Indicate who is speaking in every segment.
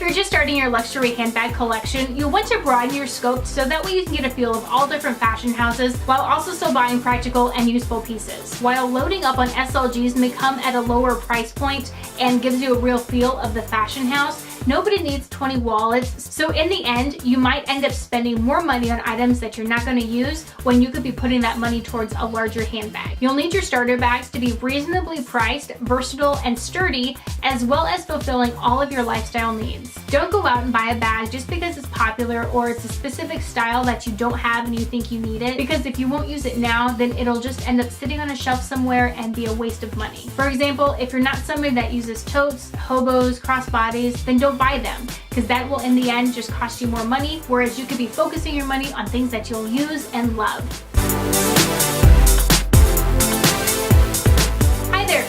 Speaker 1: you're just starting your luxury handbag collection, you'll want to broaden your scope so that way you can get a feel of all different fashion houses while also still buying practical and useful pieces. While loading up on SLGs may come at a lower price point and gives you a real feel of the fashion house, nobody needs 20 wallets, so in the end, you might end up spending more money on items that you're not going to use when you could be putting that money towards a larger handbag. You'll need your starter bags to be reasonably priced, versatile, and sturdy, as well as fulfilling all of your lifestyle needs. Don't go out and buy a bag just because it's popular or it's a specific style that you don't have and you think you need it, because if you won't use it now, then it'll just end up sitting on a shelf somewhere and be a waste of money. For example, if you're not somebody that uses totes, hobos, crossbodies, then don't buy them, because that will in the end just cost you more money, whereas you could be focusing your money on things that you'll use and love.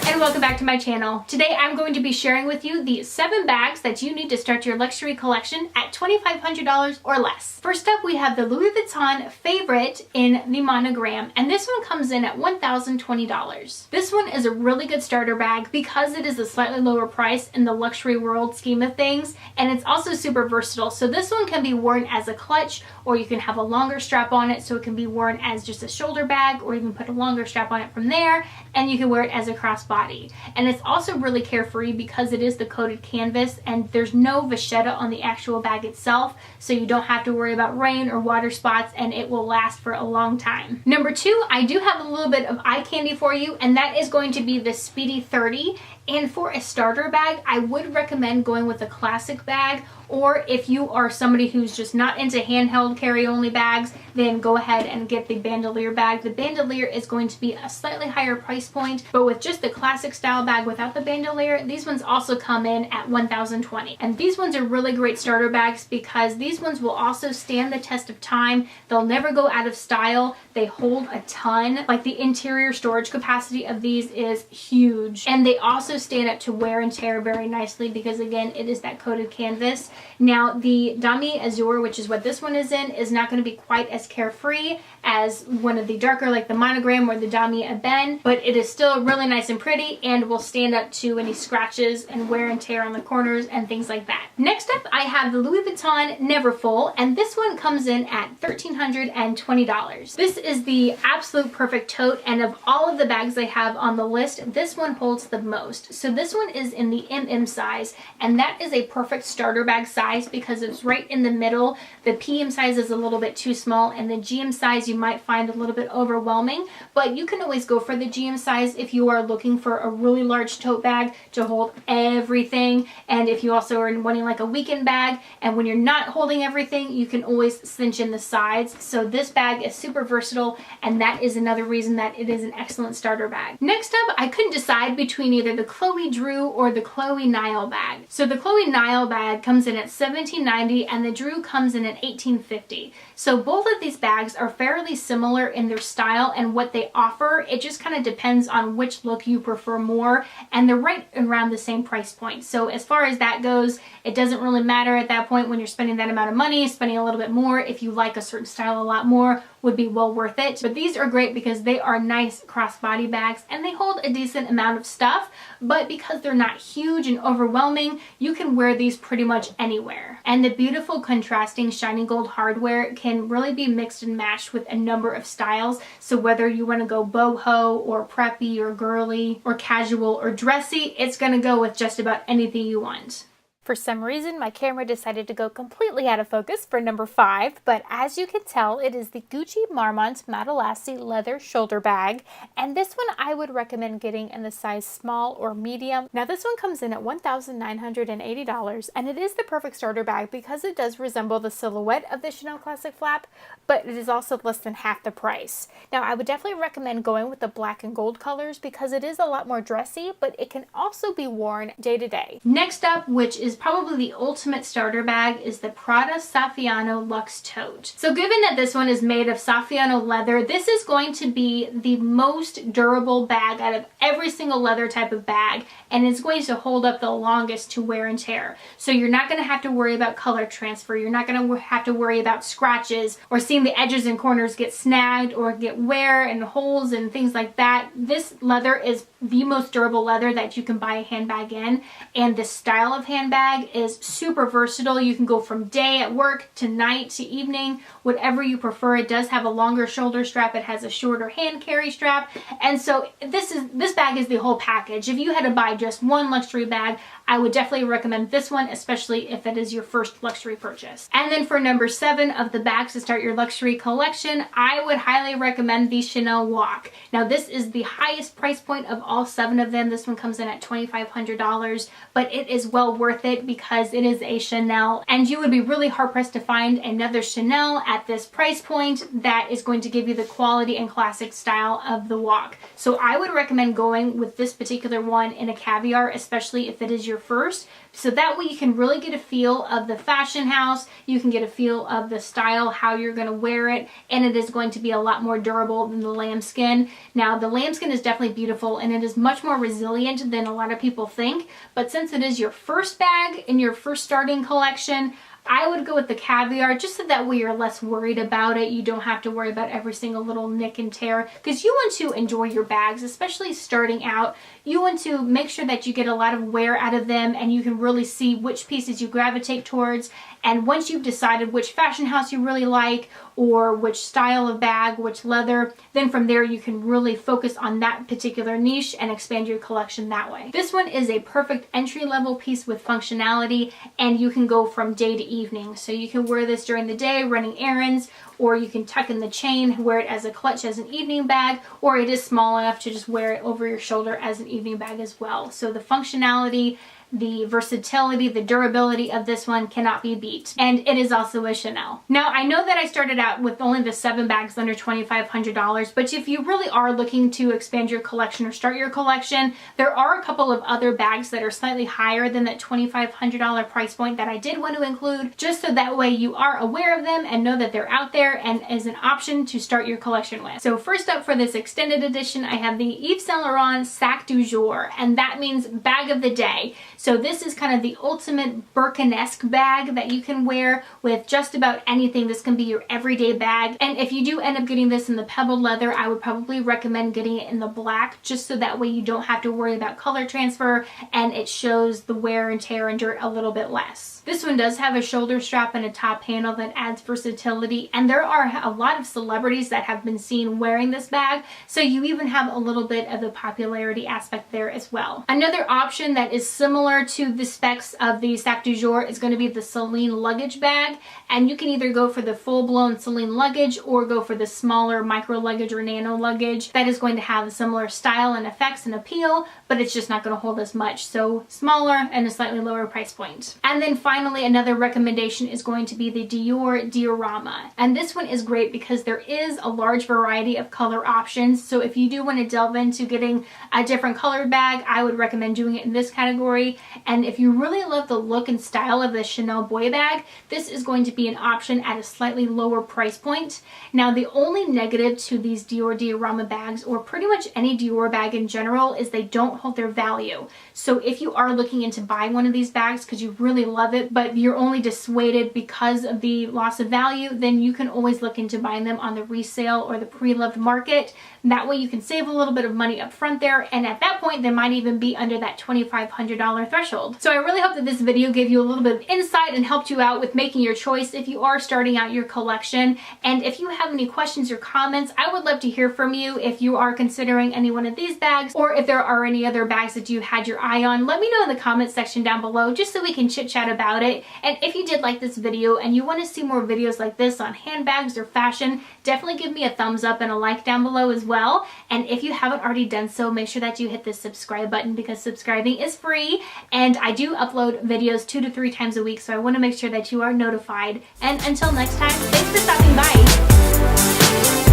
Speaker 1: And welcome back to my channel. Today I'm going to be sharing with you the 7 bags that you need to start your luxury collection at $2,500 or less. First up, we have the Louis Vuitton Favorite in the monogram, and this one comes in at $1,020. This one is a really good starter bag because it is a slightly lower price in the luxury world scheme of things, and it's also super versatile. So this one can be worn as a clutch, or you can have a longer strap on it so it can be worn as just a shoulder bag, or you can put a longer strap on it from there, and you can wear it as a crossbody. And it's also really carefree because it is the coated canvas and there's no vachetta on the actual bag itself, so you don't have to worry about rain or water spots, and it will last for a long time. Number 2, I do have a little bit of eye candy for you, and that is going to be the Speedy 30. And for a starter bag, I would recommend going with a classic bag, or if you are somebody who's just not into handheld carry-only bags, then go ahead and get the bandolier bag. The bandolier is going to be a slightly higher price point, but with just the classic style bag without the bandolier, these ones also come in at $1,020. And these ones are really great starter bags because these ones will also stand the test of time. They'll never go out of style. They hold a ton. Like, the interior storage capacity of these is huge. And they also stand up to wear and tear very nicely because, again, it is that coated canvas. Now, the Damier Azur, which is what this one is in, is not going to be quite as carefree as one of the darker, like the monogram or the Damier Ebene, but it is still really nice and pretty and will stand up to any scratches and wear and tear on the corners and things like that. Next up, I have the Louis Vuitton Neverfull, and this one comes in at $1,320. This is the absolute perfect tote, and of all of the bags I have on the list, this one holds the most. So this one is in the MM size, and that is a perfect starter bag size because it's right in the middle. The PM size is a little bit too small, and the GM size you might find a little bit overwhelming, but you can always go for the GM size if you are looking for a really large tote bag to hold everything, and if you also are wanting like a weekend bag, and when you're not holding everything, you can always cinch in the sides. So this bag is super versatile, and that is another reason that it is an excellent starter bag. Next up, I couldn't decide between either the Chloe Drew or the Chloe Nile bag. So the Chloe Nile bag comes in at $1,790 and the Drew comes in at $1,850. So both of these bags are fairly similar in their style and what they offer. It just kind of depends on which look you prefer more, and they're right around the same price point. So as far as that goes, it doesn't really matter at that point when you're spending that amount of money. Spending a little bit more if you like a certain style a lot more would be well worth it. But these are great because they are nice crossbody bags and they hold a decent amount of stuff, but because they're not huge and overwhelming, you can wear these pretty much anywhere. And the beautiful contrasting shiny gold hardware can really be mixed and matched with a number of styles. So whether you want to go boho or preppy or girly or casual or dressy, it's going to go with just about anything you want.
Speaker 2: For some reason, my camera decided to go completely out of focus for number 5, but as you can tell, it is the Gucci Marmont Matalassi leather shoulder bag, and this one I would recommend getting in the size small or medium. Now this one comes in at $1,980, and it is the perfect starter bag because it does resemble the silhouette of the Chanel Classic Flap, but it is also less than half the price. Now I would definitely recommend going with the black and gold colors because it is a lot more dressy, but it can also be worn day to day.
Speaker 1: Next up, which is probably the ultimate starter bag, is the Prada Saffiano Luxe Tote. So given that this one is made of Saffiano leather, this is going to be the most durable bag out of every single leather type of bag, and it's going to hold up the longest to wear and tear. So you're not going to have to worry about color transfer. You're not going to have to worry about scratches or seeing the edges and corners get snagged or get wear and holes and things like that. This leather is the most durable leather that you can buy a handbag in, and this style of handbag bag is super versatile. You can go from day at work to night to evening, whatever you prefer. It does have a longer shoulder strap. It has a shorter hand carry strap. And so this bag is the whole package. If you had to buy just one luxury bag, I would definitely recommend this one, especially if it is your first luxury purchase. And then for number 7 of the bags to start your luxury collection, I would highly recommend the Chanel Walk. Now this is the highest price point of all 7 of them. This one comes in at $2,500, but it is well worth it because it is a Chanel, and you would be really hard pressed to find another Chanel at this price point that is going to give you the quality and classic style of the Walk. So I would recommend going with this particular one in a caviar, especially if it is your first, so that way you can really get a feel of the fashion house, you can get a feel of the style, how you're going to wear it, and it is going to be a lot more durable than the lambskin. Now the lambskin is definitely beautiful and it is much more resilient than a lot of people think, but since it is your first bag in your first starting collection, I would go with the caviar just so that way you're less worried about it. You don't have to worry about every single little nick and tear, because you want to enjoy your bags, especially starting out. You want to make sure that you get a lot of wear out of them and you can really see which pieces you gravitate towards. And once you've decided which fashion house you really like or which style of bag, which leather, then from there you can really focus on that particular niche and expand your collection that way. This one is a perfect entry-level piece with functionality, and you can go from day to evening. So you can wear this during the day running errands, or you can tuck in the chain, wear it as a clutch as an evening bag, or it is small enough to just wear it over your shoulder as an evening bag as well. So the functionality, the versatility, the durability of this one cannot be beat. And it is also a Chanel. Now, I know that I started out with only the 7 bags under $2,500, but if you really are looking to expand your collection or start your collection, there are a couple of other bags that are slightly higher than that $2,500 price point that I did want to include, just so that way you are aware of them and know that they're out there and as an option to start your collection with. So first up for this extended edition, I have the Yves Saint Laurent Sac du Jour, and that means bag of the day. So this is kind of the ultimate Birkin-esque bag that you can wear with just about anything. This can be your everyday bag. And if you do end up getting this in the pebbled leather, I would probably recommend getting it in the black, just so that way you don't have to worry about color transfer and it shows the wear and tear and dirt a little bit less. This one does have a shoulder strap and a top handle that adds versatility, and there are a lot of celebrities that have been seen wearing this bag, so you even have a little bit of the popularity aspect there as well. Another option that is similar to the specs of the Sac du Jour is going to be the Celine luggage bag, and you can either go for the full-blown Celine luggage or go for the smaller micro luggage or nano luggage. That is going to have a similar style and effects and appeal, but it's just not going to hold as much, so smaller and a slightly lower price point. And then finally, another recommendation is going to be the Dior Diorama, and this one is great because there is a large variety of color options. So if you do want to delve into getting a different colored bag, I would recommend doing it in this category. And if you really love the look and style of the Chanel boy bag, this is going to be an option at a slightly lower price point. Now, the only negative to these Dior Diorama bags, or pretty much any Dior bag in general, is they don't hold their value. So if you are looking into buying one of these bags because you really love it, but you're only dissuaded because of the loss of value, then you can always look into buying them on the resale or the pre-loved market. That way you can save a little bit of money up front there, and at that point they might even be under that $2,500 threshold. So I really hope that this video gave you a little bit of insight and helped you out with making your choice if you are starting out your collection. And if you have any questions or comments, I would love to hear from you. If you are considering any one of these bags, or if there are any other bags that you had your eye on, let me know in the comments section down below, just so we can chit chat about it. And if you did like this video and you want to see more videos like this on handbags or fashion, definitely give me a thumbs up and a like down below as well. And if you haven't already done so, make sure that you hit the subscribe button, because subscribing is free, and I do upload videos 2 to 3 times a week, so I want to make sure that you are notified. And until next time, thanks for stopping by.